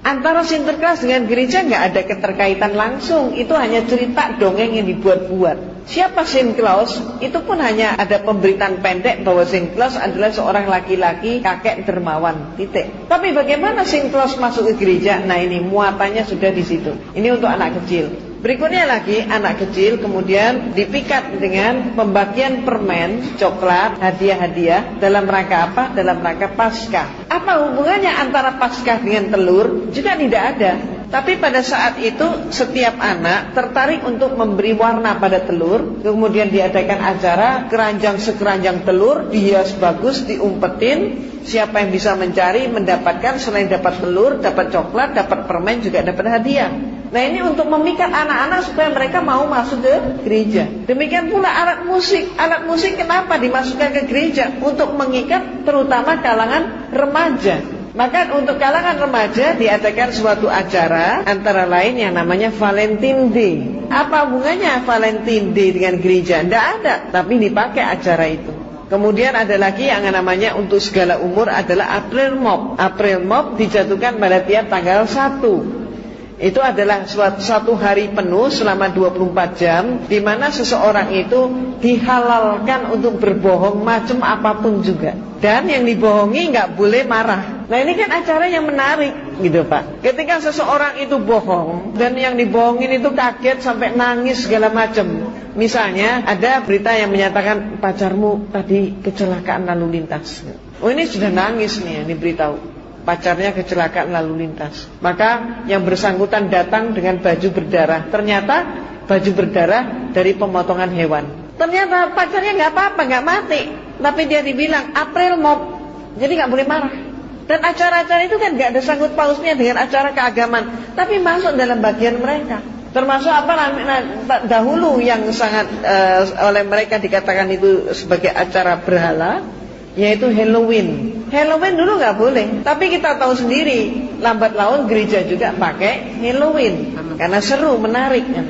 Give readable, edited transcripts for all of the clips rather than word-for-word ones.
Antara Sinterklas dengan gereja nggak ada keterkaitan langsung. Itu hanya cerita dongeng yang dibuat-buat. Siapa Saint Claus? Itu pun hanya ada pemberitaan pendek bahwa Saint Claus adalah seorang laki-laki kakek dermawan. Titik. Tapi bagaimana Saint Claus masuk ke gereja? Nah, ini muatannya sudah di situ. Ini untuk anak kecil. Berikutnya lagi anak kecil kemudian dipikat dengan pembagian permen, coklat, hadiah-hadiah dalam rangka apa? Dalam rangka Paskah. Apa hubungannya antara Paskah dengan telur? Juga tidak ada. Tapi pada saat itu setiap anak tertarik untuk memberi warna pada telur. Kemudian diadakan acara keranjang sekeranjang telur, dihias bagus, diumpetin. Siapa yang bisa mencari mendapatkan, selain dapat telur, dapat coklat, dapat permen, juga dapat hadiah. Nah, ini untuk memikat anak-anak supaya mereka mau masuk ke gereja. Demikian pula alat musik. Alat musik kenapa dimasukkan ke gereja? Untuk mengikat terutama kalangan remaja. Maka untuk kalangan remaja diadakan suatu acara, antara lain yang namanya Valentine Day. Apa hubungannya Valentine Day dengan gereja? Tidak ada, tapi dipakai acara itu. Kemudian ada lagi yang namanya untuk segala umur adalah April Mop. April Mop dijatuhkan pada tiap tanggal 1. Itu adalah suatu hari penuh selama 24 jam di mana seseorang itu dihalalkan untuk berbohong macam apapun juga. Dan yang dibohongi nggak boleh marah. Nah, ini kan acara yang menarik gitu, Pak. Ketika seseorang itu bohong dan yang dibohongin itu kaget sampai nangis segala macam. Misalnya ada berita yang menyatakan pacarmu tadi kecelakaan lalu lintas. Oh, ini sudah nangis nih yang diberitahu. Pacarnya kecelakaan lalu lintas. Maka yang bersangkutan datang dengan baju berdarah. Ternyata baju berdarah dari pemotongan hewan. Ternyata pacarnya nggak apa-apa, nggak mati. Tapi dia dibilang April Mop. Jadi nggak boleh marah. Dan acara-acara itu kan nggak ada sangkut pausnya dengan acara keagamaan. Tapi masuk dalam bagian mereka. Termasuk apa dahulu yang sangat oleh mereka dikatakan itu sebagai acara berhala, yaitu Halloween. Halloween dulu nggak boleh, tapi kita tahu sendiri lambat laun gereja juga pakai Halloween karena seru, menarik kan.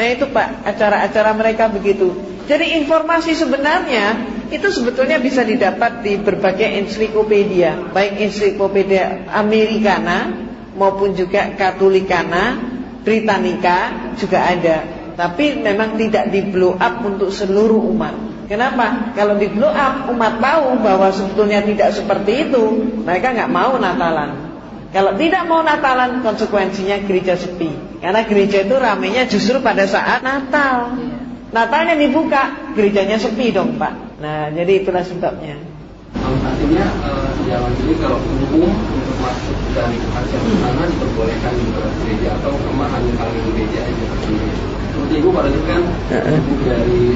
Nah itu Pak, acara-acara mereka begitu. Jadi informasi sebenarnya itu sebetulnya bisa didapat di berbagai ensiklopedia, baik ensiklopedia Americana maupun juga Katolikana, Britannica juga ada. Tapi memang tidak di blow up untuk seluruh umat. Kenapa? Kalau di blow up, umat tahu bahwa sebetulnya tidak seperti itu, mereka nggak mau Natalan. Kalau tidak mau Natalan, konsekuensinya gereja sepi. Karena gereja itu ramainya justru pada saat Natal. Natalnya dibuka, gerejanya sepi dong Pak. Nah, jadi itulah sebabnya. Artinya sejauh ini kalau umum untuk masuk dan acara sana diperbolehkan di gereja atau hanya kali gereja aja sendiri. Seperti Ibu pada itu kan dari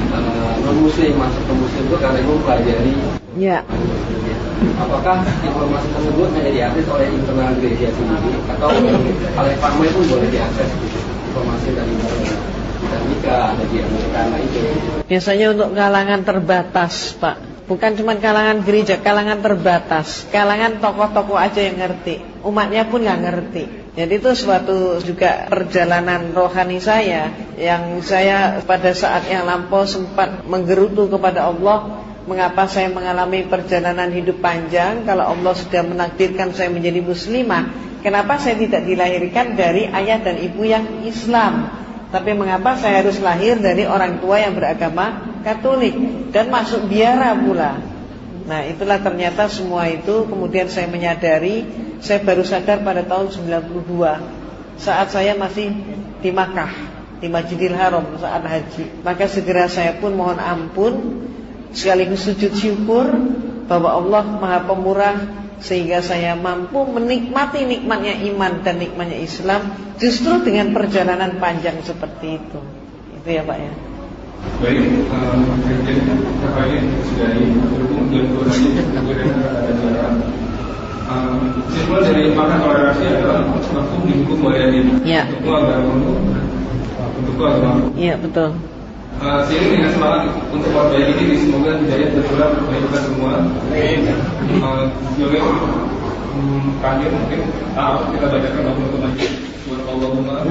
non-muslim masuk ke muslim itu karena Ibu pelajari. Ya. Apakah informasi tersebut hanya diakses oleh internal gereja sendiri atau oleh pamai pun boleh diakses gitu? Informasi dari nikah ada di Amerika itu. Biasanya untuk kalangan terbatas Pak. Bukan cuma kalangan gereja, kalangan terbatas. Kalangan tokoh-tokoh aja yang ngerti. Umatnya pun nggak ngerti. Jadi itu suatu juga perjalanan rohani saya, yang saya pada saat yang lampau sempat menggerutu kepada Allah. Mengapa saya mengalami perjalanan hidup panjang kalau Allah sudah menakdirkan saya menjadi muslimah? Kenapa saya tidak dilahirkan dari ayah dan ibu yang Islam? Tapi mengapa saya harus lahir dari orang tua yang beragama Katolik dan masuk biara pula? Nah, itulah ternyata semua itu kemudian saya menyadari. Saya baru sadar pada tahun 92 saat saya masih di Makkah, di Masjidil Haram saat haji. Maka segera saya pun mohon ampun sekaligus sujud syukur bahwa Allah Maha Pemurah, sehingga saya mampu menikmati nikmatnya iman dan nikmatnya Islam justru dengan perjalanan panjang seperti itu. Itu ya Pak ya. Baik, jadi terkait dari berhubung dan simpul dari makna toleransi adalah mafhum dihukum oleh diri. Ya. Untuk agama, untuk agama. Iya betul. Seiring dengan semangat untuk perbaiki diri, semoga menjadi berguna bagi kita semua. Sebagai terakhir mungkin kita bacakan untuk majlis. Subhanallah.